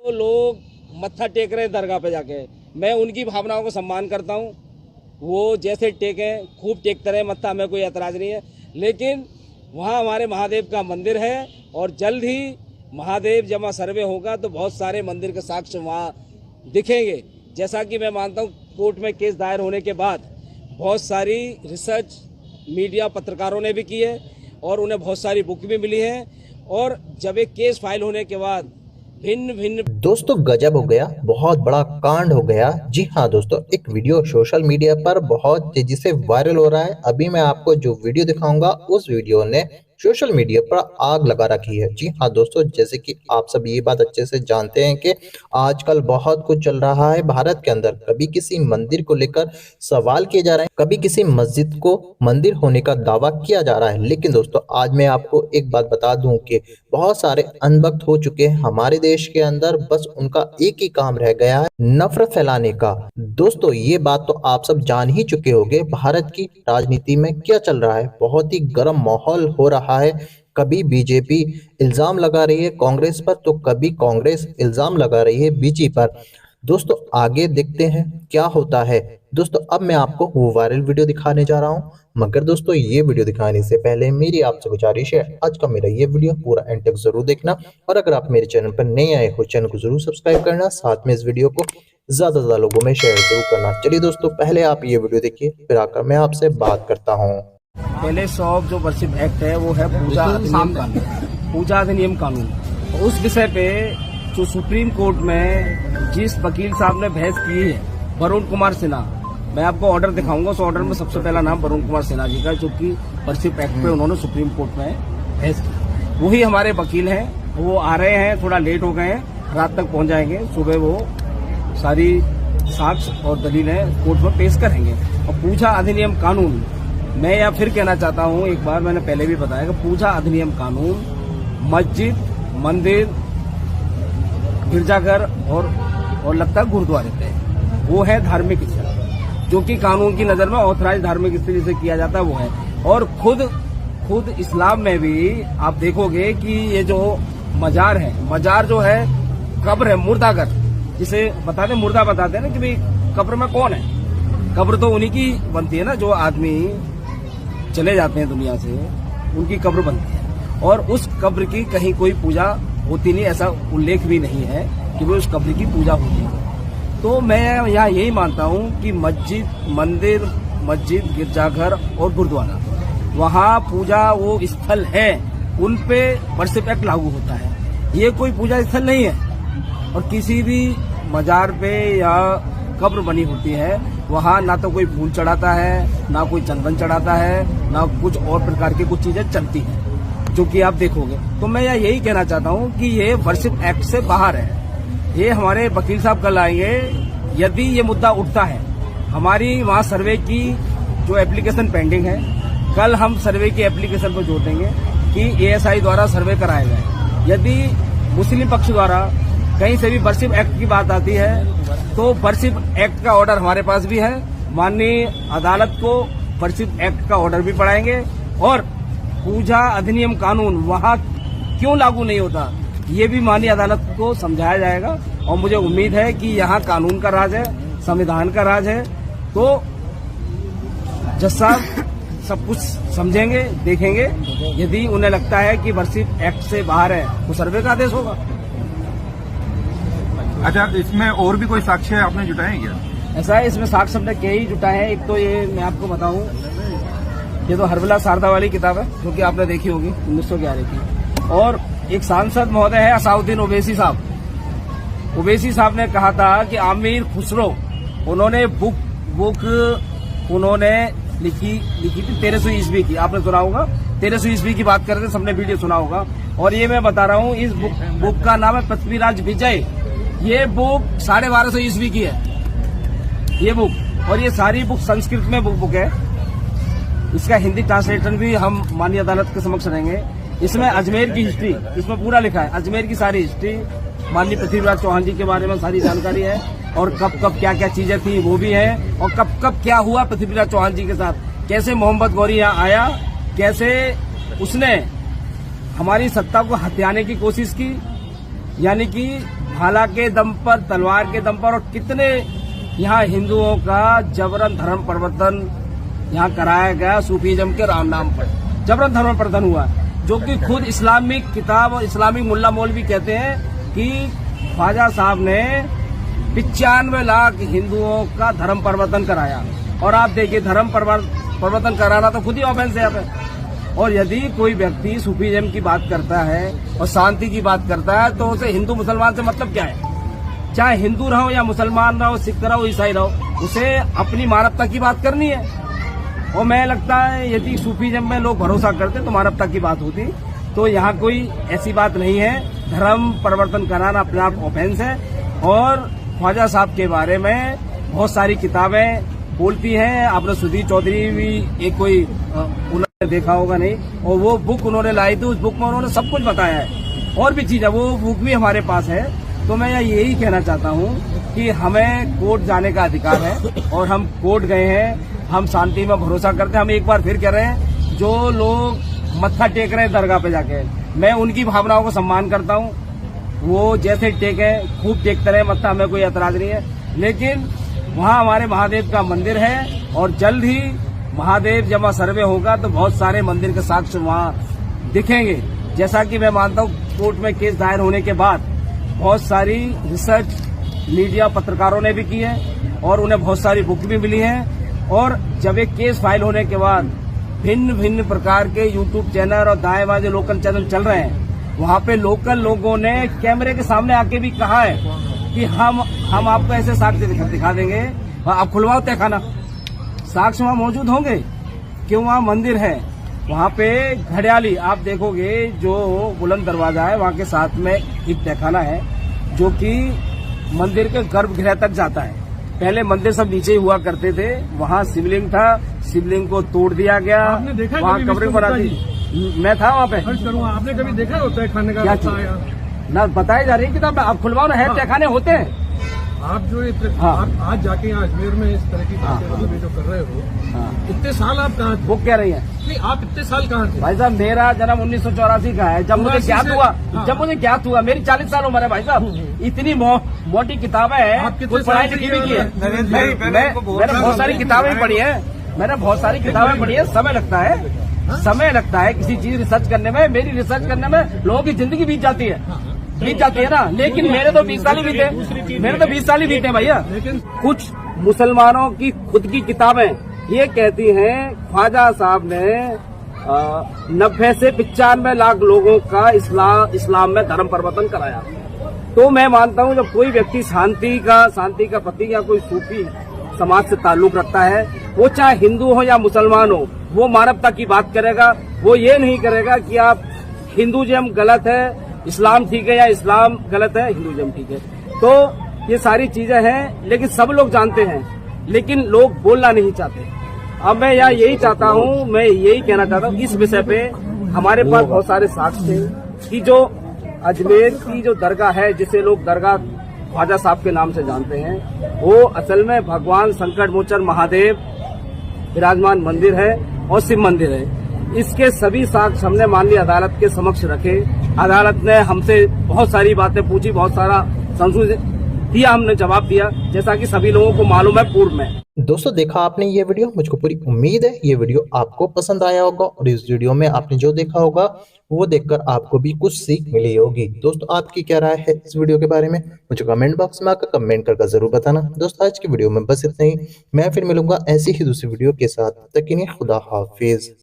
तो लोग मत्था टेक रहे हैं दरगाह पे जाके, मैं उनकी भावनाओं को सम्मान करता हूँ। वो जैसे टेकें खूब टेकते रहे मत्था, हमें कोई एतराज़ नहीं है। लेकिन वहाँ हमारे महादेव का मंदिर है और जल्द ही महादेव जब वहाँ सर्वे होगा तो बहुत सारे मंदिर के साक्ष्य वहाँ दिखेंगे। जैसा कि मैं मानता हूँ कोर्ट में केस दायर होने के बाद बहुत सारी रिसर्च मीडिया पत्रकारों ने भी की है और उन्हें बहुत सारी बुक भी मिली है। और जब एक केस फाइल होने के बाद भिन्न भिन्न दोस्तों गजब हो गया, बहुत बड़ा कांड हो गया। जी हाँ दोस्तों, एक वीडियो सोशल मीडिया पर बहुत तेजी से वायरल हो रहा है। अभी मैं आपको जो वीडियो दिखाऊंगा उस वीडियो ने सोशल मीडिया पर आग लगा रखी है। जी हाँ दोस्तों, जैसे कि आप सब ये बात अच्छे से जानते हैं कि आजकल बहुत कुछ चल रहा है भारत के अंदर। कभी किसी मंदिर को लेकर सवाल किए जा रहे हैं, कभी किसी मस्जिद को मंदिर होने का दावा किया जा रहा है। लेकिन दोस्तों आज मैं आपको एक बात बता दूं कि बहुत सारे अनभक्त हो चुके हैं हमारे देश के अंदर, बस उनका एक ही काम रह गया है, नफरत फैलाने का। दोस्तों ये बात तो आप सब जान ही चुके होंगे, भारत की राजनीति में क्या चल रहा है। बहुत ही गर्म माहौल हो रहा है। कभी बीजेपी इल्जाम लगा रही है कांग्रेस पर, तो कभी कांग्रेस इल्जाम लगा रही है बीजेपी पर। दोस्तों आगे देखते हैं क्या होता है। दोस्तों अब मैं आपको वो वायरल वीडियो दिखाने जा रहा हूँ, मगर दोस्तों ये वीडियो दिखाने से पहले मेरी आपसे गुजारिश है, आज का मेरा ये वीडियो पूरा एंड तक जरूर देखना। और अगर आप मेरे चैनल पर नए आए हो, चैनल को जरूर सब्सक्राइब करना, साथ में इस वीडियो को ज्यादा से ज्यादा लोगों में शेयर जरूर करना। चलिए दोस्तों पहले आप ये वीडियो देखिए, फिर आकर मैं आपसे बात करता हूँ। पहले सॉफ्ट जो वर्शिप एक्ट है वो है पूजा अधिनियम कानून। उस विषय पे जो सुप्रीम कोर्ट में जिस वकील साहब ने बहस की है, वरुण कुमार सिन्हा, मैं आपको ऑर्डर दिखाऊंगा। उस ऑर्डर में सबसे पहला नाम वरुण कुमार सिन्हा जी का, जो कि वर्शिप एक्ट पे उन्होंने सुप्रीम कोर्ट में बहस की। वही हमारे वकील हैं, वो आ रहे हैं, थोड़ा लेट हो गए हैं, रात तक पहुंच जाएंगे। सुबह वो सारी साक्ष्य और दलीलें कोर्ट में पेश करेंगे। और पूजा अधिनियम कानून, मैं यह फिर कहना चाहता हूं, एक बार मैंने पहले भी बताया कि पूजा अधिनियम कानून मस्जिद, मंदिर, गिरजाघर और लगता है गुरुद्वारे पे, वो है धार्मिक स्थल, जो कि कानून की नजर में ऑथराइज धार्मिक स्थल जिसे किया जाता है वो है। और खुद इस्लाम में भी आप देखोगे कि ये जो मजार है, मजार जो है कब्र है, मुर्दाघर जिसे बताते मुर्दा बताते हैं ना कि भाई कब्र में कौन है। कब्र तो उन्हीं की बनती है ना, जो आदमी चले जाते हैं दुनिया से, उनकी कब्र बनती है। और उस कब्र की कहीं कोई पूजा होती नहीं, ऐसा उल्लेख भी नहीं है कि वो उस कब्र की पूजा होती है। तो मैं यहाँ यही मानता हूँ कि मस्जिद, मंदिर, मस्जिद, गिरजाघर और गुरुद्वारा, वहाँ पूजा वो स्थल है, उन पे वर्शिप एक्ट लागू होता है। ये कोई पूजा स्थल नहीं है। और किसी भी मजार पे या कब्र बनी होती है, वहाँ ना तो कोई फूल चढ़ाता है, ना कोई चंदन चढ़ाता है, ना कुछ और प्रकार की कुछ चीजें चलती हैं, जो कि आप देखोगे। तो मैं यही कहना चाहता हूँ कि ये वर्शिप एक्ट से बाहर है। ये हमारे वकील साहब कल आएंगे, यदि ये मुद्दा उठता है, हमारी वहाँ सर्वे की जो एप्लीकेशन पेंडिंग है, कल हम सर्वे की एप्लीकेशन पर जोड़ देंगे कि ASI द्वारा सर्वे कराया जाए। यदि मुस्लिम पक्ष द्वारा कहीं से भी वर्शिप एक्ट की बात आती है, तो वर्शिप एक्ट का ऑर्डर हमारे पास भी है, माननीय अदालत को वर्शिप एक्ट का ऑर्डर भी पढ़ाएंगे। और पूजा अधिनियम कानून वहाँ क्यों लागू नहीं होता, ये भी माननीय अदालत को समझाया जाएगा। और मुझे उम्मीद है कि यहाँ कानून का राज है, संविधान का राज है। तो जज साहब सब कुछ समझेंगे, देखेंगे। यदि उन्हें लगता है कि वर्शिप एक्ट से बाहर है, तो सर्वे का आदेश होगा। अच्छा, इसमें और भी कोई साक्ष्य आपने जुटाए हैं क्या? ऐसा है, इसमें साक्ष्य हमने कई जुटाए हैं। एक तो ये मैं आपको बताऊं, ये तो हरबला शारदा वाली किताब है, जो कि आपने देखी होगी 1911 की। और एक सांसद महोदय है असाउद्दीन ओवैसी साहब। ओवैसी साहब ने कहा था कि आमिर खुसरो, उन्होंने बुक उन्होंने लिखी थी 1300 ईस्वी की, आपने सुना होगा। 1300 ईस्वी की बात करते, सबने वीडियो सुना होगा। और ये मैं बता रहा हूँ, इस बुक का नाम है पृथ्वीराज विजय। ये बुक 1250 ईस्वी की है ये बुक, और ये सारी बुक संस्कृत में बुक है। इसका हिंदी ट्रांसलेशन भी हम माननीय अदालत के समक्ष रहेंगे। इसमें अजमेर की हिस्ट्री इसमें पूरा लिखा है, अजमेर की सारी हिस्ट्री, माननीय पृथ्वीराज चौहान जी के बारे में सारी जानकारी है। और कब कब क्या क्या चीजें थी वो भी है, और कब कब क्या हुआ पृथ्वीराज चौहान जी के साथ, कैसे मोहम्मद गौरी यहाँ आया, कैसे उसने हमारी सत्ता को हथियाने की कोशिश की, यानी कि भाला के दम पर, तलवार के दम पर, और कितने यहाँ हिंदुओं का जबरन धर्म परिवर्तन यहाँ कराया गया सूफीज्म के नाम पर। जबरन धर्म परिवर्तन हुआ, जो कि खुद इस्लामिक किताब और इस्लामिक मुल्ला मौलवी कहते हैं कि ख्वाजा साहब ने 95 लाख हिंदुओं का धर्म परिवर्तन कराया। और आप देखिए, धर्म परिवर्तन कराना तो खुद ही ऑफेंस है यहाँ पे। और यदि कोई व्यक्ति सूफीज्म की बात करता है और शांति की बात करता है, तो उसे हिंदू मुसलमान से मतलब क्या है? चाहे हिंदू रहो या मुसलमान रहो, सिख रहो, ईसाई रहो, उसे अपनी मानवता की बात करनी है। और मैं लगता है यदि सूफीज्म में लोग भरोसा करते तो मानवता की बात होती। तो यहाँ कोई ऐसी बात नहीं है। धर्म परिवर्तन कराना अपने आप ऑफेंस है। और ख्वाजा साहब के बारे में बहुत सारी किताबें बोलती हैं। आपने सुधीर चौधरी भी एक कोई उन्होंने देखा होगा नहीं, और वो बुक उन्होंने लाई थी। उस बुक में उन्होंने सब कुछ बताया है, और भी चीजें, वो बुक भी हमारे पास है। तो मैं यही कहना चाहता हूँ कि हमें कोर्ट जाने का अधिकार है, और हम कोर्ट गए हैं। हम शांति में भरोसा करते हैं। हम एक बार फिर कह रहे हैं, जो लोग मत्था टेक रहे हैं दरगाह पे जाके, मैं उनकी भावनाओं को सम्मान करता हूँ। वो जैसे टेके खूब टेकते रहे मत्था, हमें कोई एतराज नहीं है। लेकिन वहाँ हमारे महादेव का मंदिर है, और जल्द ही महादेव जब वहाँ सर्वे होगा तो बहुत सारे मंदिर के साक्ष्य वहाँ दिखेंगे। जैसा कि मैं मानता हूँ, कोर्ट में केस दायर होने के बाद बहुत सारी रिसर्च मीडिया पत्रकारों ने भी की है, और उन्हें बहुत सारी बुक भी मिली है। और जब एक केस फाइल होने के बाद भिन्न भिन्न प्रकार के यूट्यूब चैनल और दाएं बाएं जो लोकल चैनल चल रहे हैं, वहाँ पे लोकल लोगों ने कैमरे के सामने आके भी कहा है कि हम आपको ऐसे साक्ष्य दिखा देंगे, आप खुलवाओ तहखाना। साक्ष्य वहाँ मौजूद होंगे, क्यों? वहाँ मंदिर है, वहाँ पे घड़ियाली आप देखोगे, जो बुलंद दरवाजा है वहाँ के साथ में एक तहखाना है, जो कि मंदिर के गर्भगृह तक जाता है। पहले मंदिर सब नीचे ही हुआ करते थे, वहाँ शिवलिंग था, शिवलिंग को तोड़ दिया गया, वहाँ कब्रें बना दी। मैं था वहाँ पे। आपने कभी देखा होता है खाने का? क्या ना बताई जा रही है किताब, आप खुलवाओ ना, है तहखाने होते हैं। आप जो आप आज जाके यहाँ अजमेर में इस तरह की मतलब जो कर रहे हो, इतने साल आप कहाँ थे? वो कह रही है नहीं, आप इतने साल कहाँ थे? भाई साहब, मेरा जन्म 1984 का है। जब मुझे ज्ञात हुआ, मेरी 40 साल उम्र है भाई साहब। इतनी मोटी किताबें हैं, कोई पढ़ाई लिखी भी की है। मैंने बहुत सारी किताबें पढ़ी है, समय लगता है किसी चीज रिसर्च करने में। मेरी रिसर्च करने में लोगों की जिंदगी बीत जाती है ना। लेकिन मेरे तो 20 साल ही बीते भैया। कुछ मुसलमानों की खुद की किताबें ये कहती हैं, ख्वाजा साहब ने 90 से 95 लाख लोगों का इस्लाम में धर्म परिवर्तन कराया। तो मैं मानता हूँ, जब कोई व्यक्ति शांति का पति या कोई सूफी समाज से ताल्लुक रखता है, वो चाहे हिंदू हो या मुसलमान हो, वो मानवता की बात करेगा। वो ये नहीं करेगा कि आप हिंदुज़म गलत है, इस्लाम ठीक है, या इस्लाम गलत है, हिंदुज़म ठीक है। तो ये सारी चीजें हैं, लेकिन सब लोग जानते हैं, लेकिन लोग बोलना नहीं चाहते। अब मैं यहाँ यही चाहता हूँ, मैं यही कहना चाहता हूँ, इस विषय पे हमारे पास बहुत सारे साक्ष्य हैं कि जो अजमेर की जो दरगाह है, जिसे लोग दरगाह ख्वाजा साहब के नाम से जानते हैं, वो असल में भगवान संकट मोचन महादेव विराजमान मंदिर है और शिव मंदिर है। इसके सभी साक्ष्य हमने माननीय अदालत के समक्ष रखे। अदालत ने हमसे बहुत सारी बातें पूछी, बहुत सारा संशोधन दिया, हमने जवाब दिया, जैसा कि सभी लोगों को मालूम है पूर्व में। दोस्तों, देखा आपने ये वीडियो, मुझको पूरी उम्मीद है ये वीडियो आपको पसंद आया होगा, और इस वीडियो में आपने जो देखा होगा वो देखकर आपको भी कुछ सीख मिली होगी। दोस्तों, आपकी क्या राय है इस वीडियो के बारे में, मुझे कमेंट बॉक्स में आकर कमेंट करके जरूर बताना। दोस्तों, आज की वीडियो में बस इतना ही। मैं फिर मिलूंगा ऐसी ही दूसरी वीडियो के साथ। तब तक के लिए खुदा हाफिज।